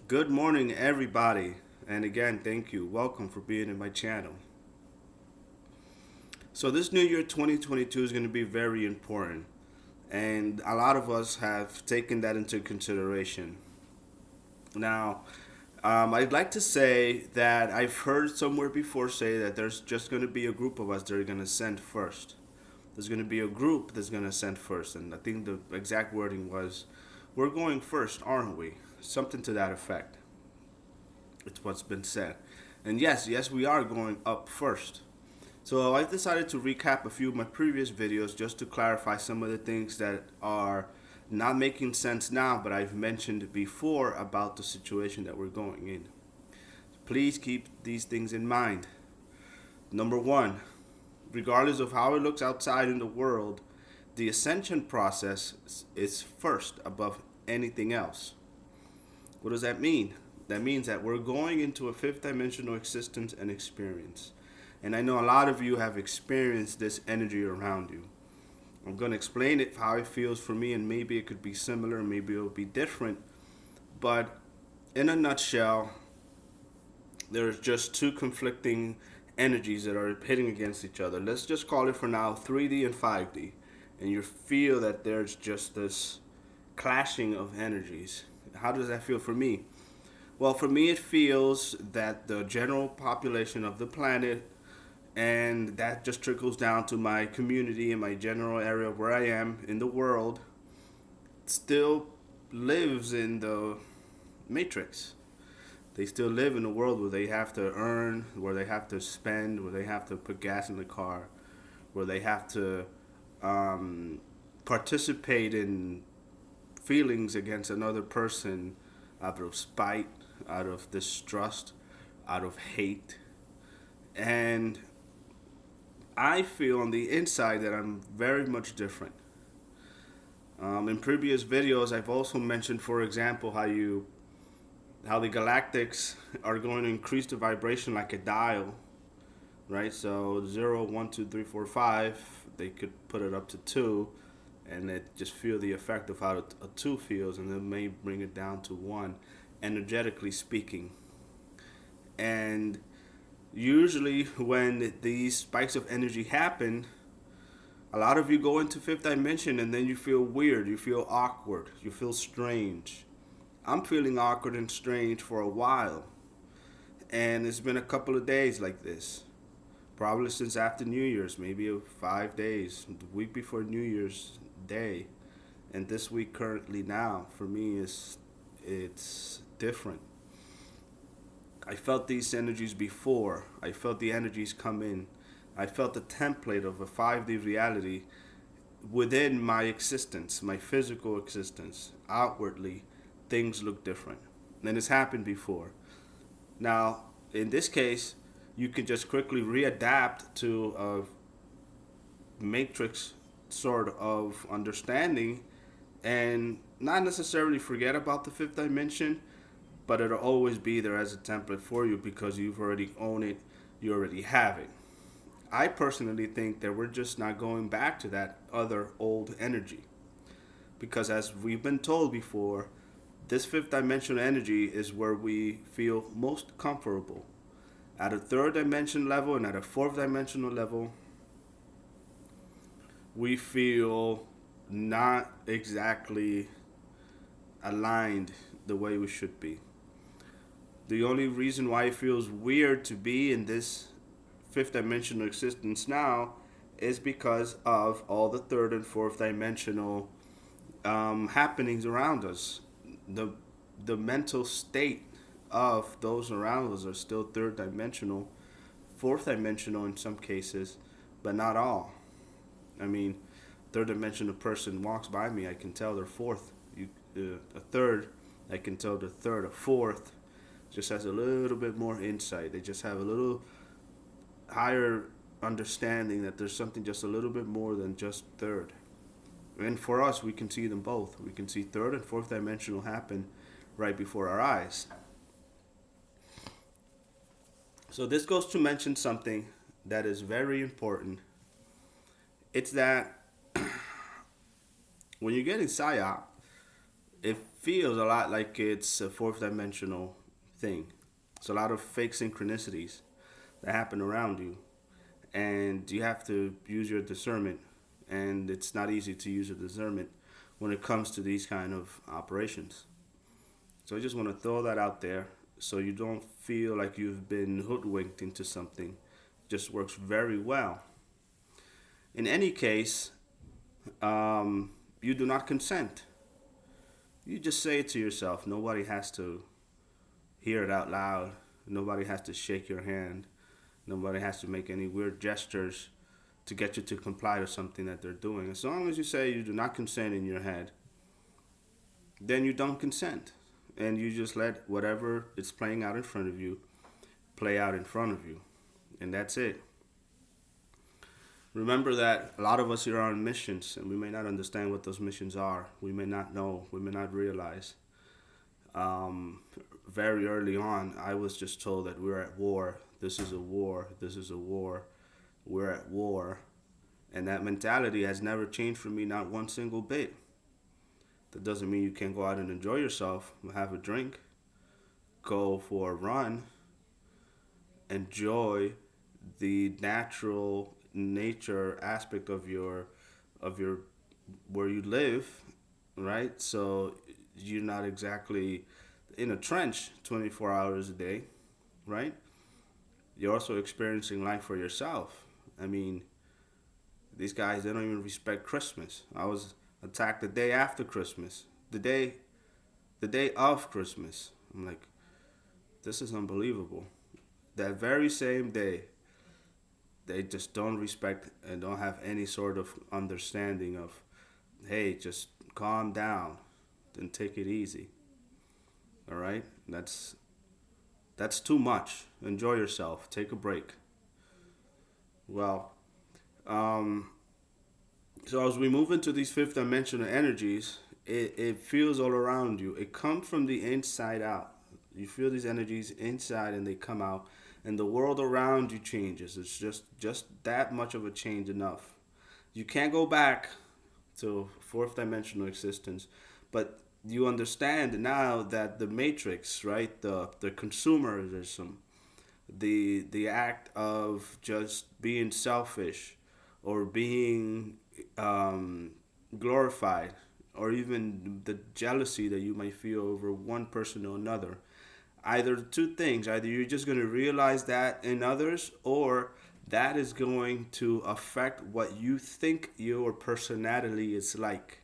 Good morning, everybody. And again, thank you. Welcome for being in my channel. So, this new year 2022 is going to be very important. And a lot of us have taken that into consideration. Now, I'd like to say that I've heard somewhere before say that there's just going to be a group of us that are going to send first. There's going to be a group that's going to send first. And I think the exact wording was, we're going first, aren't we? Something to that effect. It's what's been said. And yes, we are going up first. So I've decided to recap a few of my previous videos just to clarify some of the things that are not making sense now, but I've mentioned before about the situation that we're going in. Please keep these things in mind. Number one, regardless of how it looks outside in the world, the ascension process is first above anything else. What does that mean? That means that we're going into a fifth dimensional existence and experience. And I know a lot of you have experienced this energy around you. I'm going to explain it, how it feels for me, and maybe it could be similar, maybe it'll be different. But in a nutshell, there's just two conflicting energies that are pitting against each other. Let's just call it for now 3D and 5D. And you feel that there's just this clashing of energies. How does that feel for me? Well, for me, it feels that the general population of the planet, and that just trickles down to my community and my general area where I am in the world, still lives in the matrix. They still live in a world where they have to earn, where they have to spend, where they have to put gas in the car, where they have to participate in feelings against another person out of spite, out of distrust, out of hate. And I feel on the inside that I'm very much different. In previous videos, I've also mentioned, for example, how the galactics are going to increase the vibration like a dial, right? So 0, 1, 2, 3, 4, 5, they could put it up to 2, and it just feel the effect of how a 2 feels, and then may bring it down to 1, energetically speaking. And usually when these spikes of energy happen, a lot of you go into fifth dimension and then you feel weird, you feel awkward, you feel strange. I'm feeling awkward and strange for a while, and it's been a couple of days like this, probably since after New Year's, maybe 5 days, the week before New Year's Day, and this week currently now for me it's different. I felt these energies before. I felt the energies come in. I felt the template of a 5D reality within my existence, my physical existence. Outwardly, things look different. And it's happened before. Now, in this case, you can just quickly readapt to a matrix sort of understanding and not necessarily forget about the fifth dimension, but it'll always be there as a template for you because you've already owned it, you already have it. I personally think that we're just not going back to that other old energy, because as we've been told before, this fifth dimensional energy is where we feel most comfortable. At a third dimension level and at a fourth dimensional level, we feel not exactly aligned the way we should be. The only reason why it feels weird to be in this fifth dimensional existence now is because of all the third and fourth dimensional happenings around us. The mental state of those around us are still third dimensional, fourth dimensional in some cases, but not all. I mean, third dimensional person walks by me, I can tell they're fourth. A third, I can tell they're third. A fourth just has a little bit more insight. They just have a little higher understanding that there's something just a little bit more than just third. And for us, we can see them both. We can see third and fourth dimensional happen right before our eyes. So this goes to mention something that is very important. It's that when you get in PSYOP, it feels a lot like it's a fourth dimensional thing. It's a lot of fake synchronicities that happen around you, and you have to use your discernment. And it's not easy to use your discernment when it comes to these kind of operations. So I just want to throw that out there so you don't feel like you've been hoodwinked into something. It just works very well. In any case, you do not consent. You just say it to yourself. Nobody has to hear it out loud. Nobody has to shake your hand. Nobody has to make any weird gestures to get you to comply to something that they're doing. As long as you say you do not consent in your head, then you don't consent. And you just let whatever is playing out in front of you play out in front of you. And that's it. Remember that a lot of us here are on missions, and we may not understand what those missions are. We may not know. We may not realize. Very early on, I was just told that we're at war. This is a war. This is a war. We're at war. And that mentality has never changed for me, not one single bit. That doesn't mean you can't go out and enjoy yourself, have a drink, go for a run, enjoy the natural nature aspect of your where you live, right? So you're not exactly in a trench 24 hours a day, right? You're also experiencing life for yourself. I mean, these guys, they don't even respect Christmas. I was attacked the day after Christmas, the day of Christmas. I'm like, this is unbelievable. That very same day, they just don't respect and don't have any sort of understanding of, hey, just calm down and take it easy. All right? That's too much. Enjoy yourself. Take a break. Well, so as we move into these fifth dimensional energies, it feels all around you. It comes from the inside out. You feel these energies inside and they come out, and the world around you changes. It's just that much of a change enough. You can't go back to fourth dimensional existence, but you understand now that the matrix, right, the consumerism, the act of just being selfish or being glorified, or even the jealousy that you might feel over one person or another. Either two things: either you're just going to realize that in others, or that is going to affect what you think your personality is like,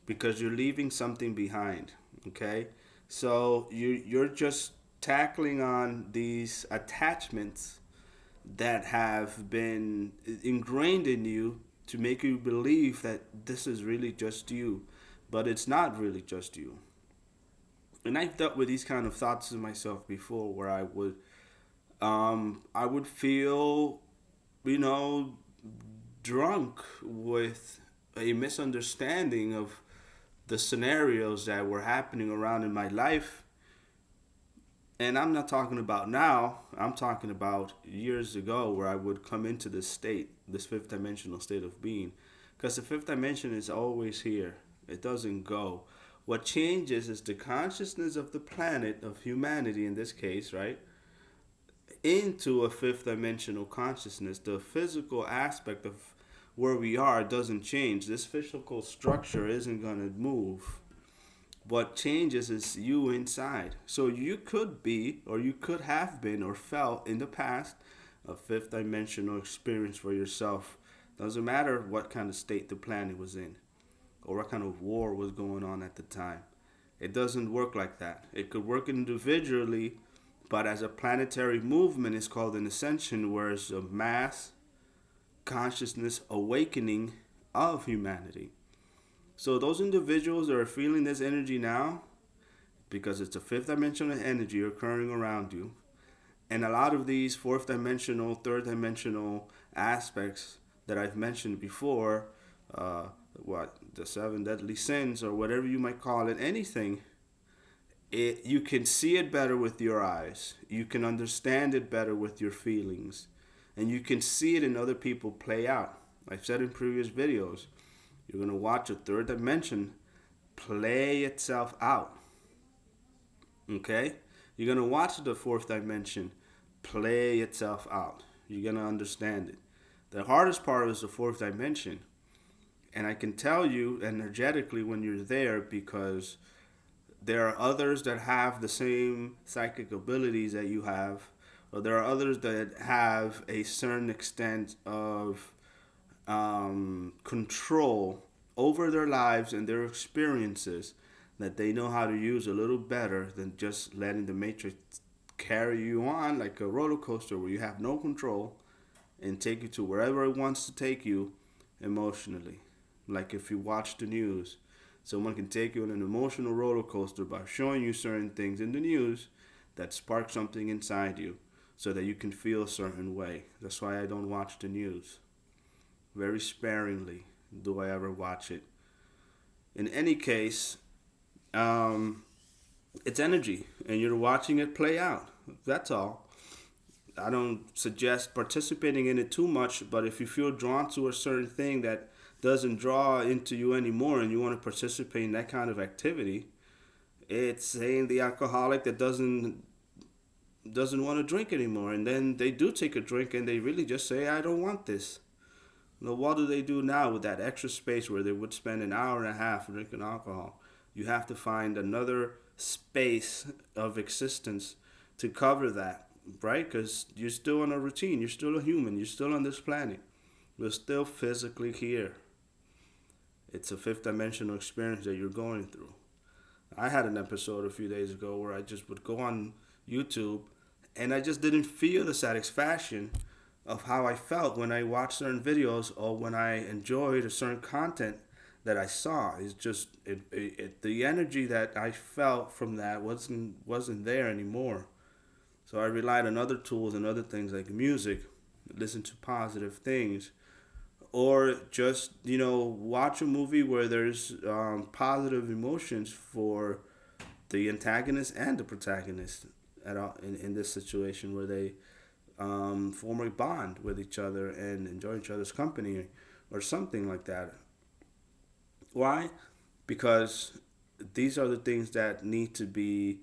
because you're leaving something behind. Okay, so you're just tackling on these attachments that have been ingrained in you to make you believe that this is really just you, but it's not really just you. And I've dealt with these kind of thoughts in myself before, where I would feel, you know, drunk with a misunderstanding of the scenarios that were happening around in my life. And I'm not talking about now, I'm talking about years ago, where I would come into this state, this fifth dimensional state of being. Because the fifth dimension is always here, it doesn't go. What changes is the consciousness of the planet, of humanity in this case, right? Into a fifth dimensional consciousness. The physical aspect of where we are doesn't change. This physical structure isn't going to move. What changes is you inside. So you could be, or you could have been, or felt in the past, a fifth dimensional experience for yourself. Doesn't matter what kind of state the planet was in, or what kind of war was going on at the time. It doesn't work like that. It could work individually, but as a planetary movement, it's called an ascension, where it's a mass consciousness awakening of humanity. So those individuals that are feeling this energy now, because it's a fifth dimensional energy occurring around you, and a lot of these fourth dimensional, third dimensional aspects that I've mentioned before, the seven deadly sins, or whatever you might call it, anything, you can see it better with your eyes. You can understand it better with your feelings, and you can see it in other people play out. I've said in previous videos, you're going to watch a third dimension play itself out. Okay? You're going to watch the fourth dimension play itself out. You're going to understand it. The hardest part is the fourth dimension. And I can tell you energetically when you're there because there are others that have the same psychic abilities that you have, or there are others that have a certain extent of control over their lives and their experiences that they know how to use a little better than just letting the matrix carry you on like a roller coaster where you have no control and take you to wherever it wants to take you emotionally. Like if you watch the news, someone can take you on an emotional roller coaster by showing you certain things in the news that spark something inside you so that you can feel a certain way. That's why I don't watch the news. Very sparingly do I ever watch it. In any case, it's energy, and you're watching it play out. That's all. I don't suggest participating in it too much, but if you feel drawn to a certain thing that doesn't draw into you anymore and you want to participate in that kind of activity, it's saying the alcoholic that doesn't want to drink anymore, and then they do take a drink and they really just say, I don't want this. Now, what do they do now with that extra space where they would spend an hour and a half drinking alcohol? You have to find another space of existence to cover that, right? Because you're still on a routine. You're still a human. You're still on this planet. You're still physically here. It's a fifth dimensional experience that you're going through. I had an episode a few days ago where I just would go on YouTube and I just didn't feel the satisfaction of how I felt when I watched certain videos or when I enjoyed a certain content that I saw. It's just the energy that I felt from that wasn't there anymore. So I relied on other tools and other things like music, listen to positive things, or just watch a movie where there's positive emotions for the antagonist and the protagonist at all, in this situation where they form a bond with each other and enjoy each other's company or something like that. Why? Because these are the things that need to be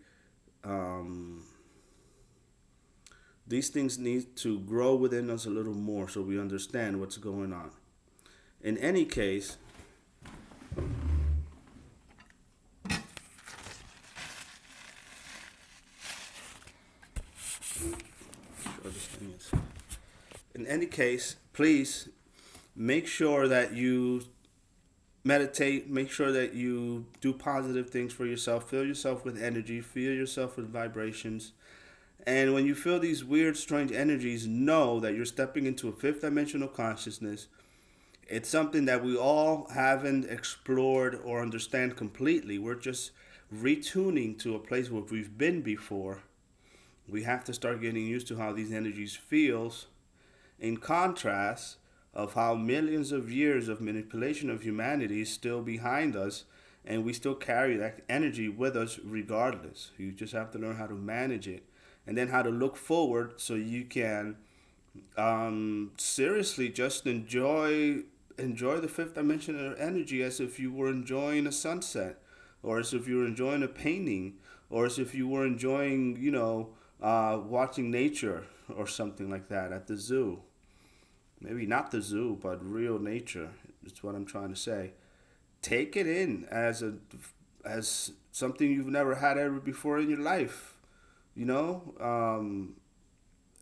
these things need to grow within us a little more so we understand what's going on. In any case, please make sure that you meditate, make sure that you do positive things for yourself, fill yourself with energy, fill yourself with vibrations. And when you feel these weird, strange energies, know that you're stepping into a fifth dimensional consciousness. It's something that we all haven't explored or understand completely. We're just retuning to a place where we've been before. We have to start getting used to how these energies feels, in contrast of how millions of years of manipulation of humanity is still behind us, and we still carry that energy with us regardless. You just have to learn how to manage it, and then how to look forward so you can seriously just enjoy the fifth dimensional energy as if you were enjoying a sunset, or as if you were enjoying a painting, or as if you were enjoying watching nature or something like that at the zoo. Maybe not the zoo, but real nature. That's what I'm trying to say. Take it in as something you've never had ever before in your life, you know,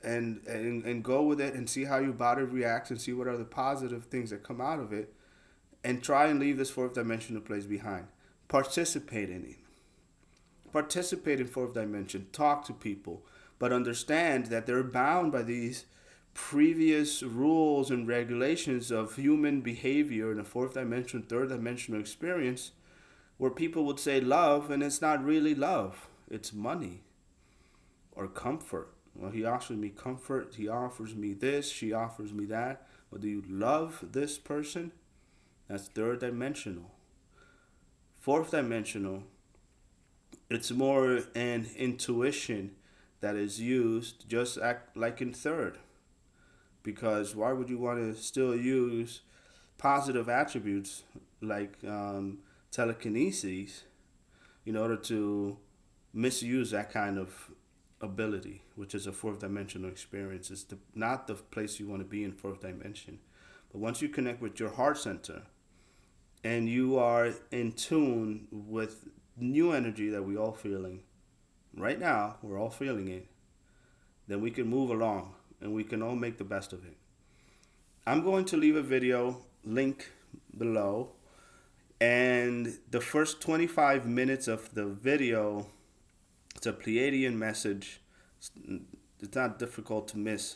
and go with it and see how your body reacts and see what are the positive things that come out of it, and try and leave this fourth dimensional place behind. Participate in it. Participate in fourth dimension. Talk to people, but understand that they're bound by these previous rules and regulations of human behavior in a fourth dimension, third dimensional experience, where people would say love, and it's not really love. It's money or comfort. Well, he offers me comfort. He offers me this. She offers me that. Well, do you love this person? That's third dimensional. Fourth dimensional, it's more an intuition that is used just like in third. Because why would you want to still use positive attributes like telekinesis in order to misuse that kind of ability, which is a fourth dimensional experience. It's not the place you want to be in fourth dimension. But once you connect with your heart center and you are in tune with new energy that we all feeling right now, we're all feeling it, then we can move along and we can all make the best of it. I'm going to leave a video link below, and the first 25 minutes of the video, it's a Pleiadian message. It's not difficult to miss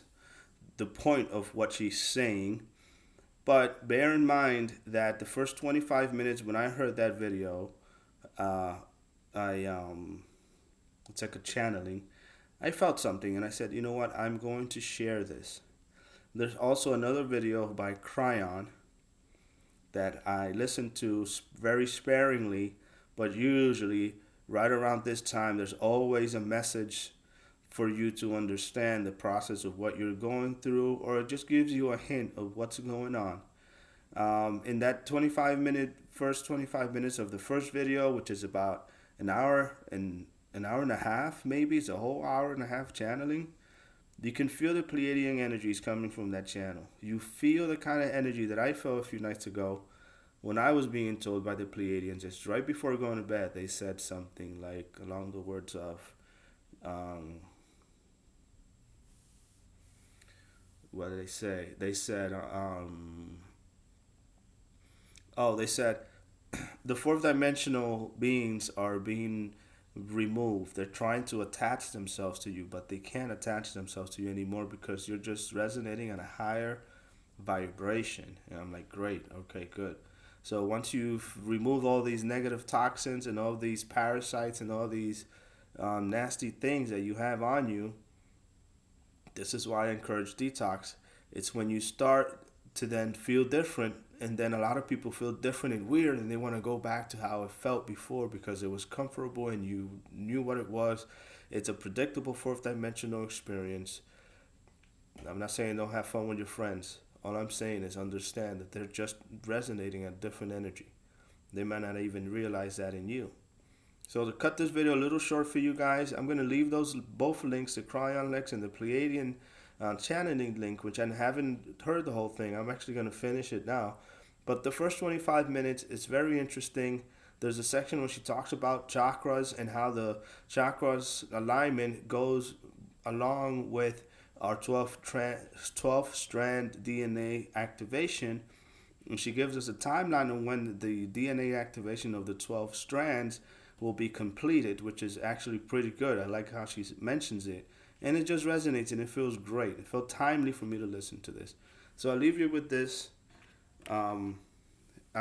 the point of what she's saying, but bear in mind that the first 25 minutes when I heard that video, I it's like a channeling. I felt something and I said, you know what, I'm going to share this. There's also another video by Cryon that I listen to very sparingly, but usually right around this time, there's always a message for you to understand the process of what you're going through, or it just gives you a hint of what's going on. In that first 25 minutes of the first video, which is about an hour and a half, maybe it's a whole hour and a half channeling. You can feel the Pleiadian energies coming from that channel. You feel the kind of energy that I felt a few nights ago when I was being told by the Pleiadians. Just right before going to bed, they said something like along the words of, what did they say? They said, they said the fourth dimensional beings are being removed. They're trying to attach themselves to you, but they can't attach themselves to you anymore because you're just resonating on a higher vibration. And I'm like, great, okay, good. So once you've removed all these negative toxins and all these parasites and all these nasty things that you have on you, this is why I encourage detox. It's when you start to then feel different, and then a lot of people feel different and weird, and they want to go back to how it felt before because it was comfortable and you knew what it was. It's a predictable fourth dimensional experience. I'm not saying don't have fun with your friends. All I'm saying is understand that they're just resonating at different energy. They might not even realize that in you. So to cut this video a little short for you guys, I'm going to leave those both links, the Cryon links and the Pleiadian channeling link, which I haven't heard the whole thing. I'm actually going to finish it now. But the first 25 minutes is very interesting. There's a section where she talks about chakras and how the chakras alignment goes along with our 12th strand DNA activation. And she gives us a timeline on when the DNA activation of the 12 strands will be completed, which is actually pretty good. I like how she mentions it. And it just resonates and it feels great. It felt timely for me to listen to this. So I'll leave you with this. I'm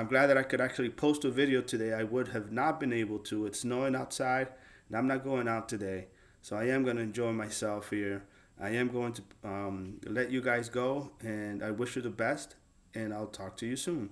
glad that I could actually post a video today. I would have not been able to. It's snowing outside and I'm not going out today. So I am going to enjoy myself here. I am going to let you guys go, and I wish you the best, and I'll talk to you soon.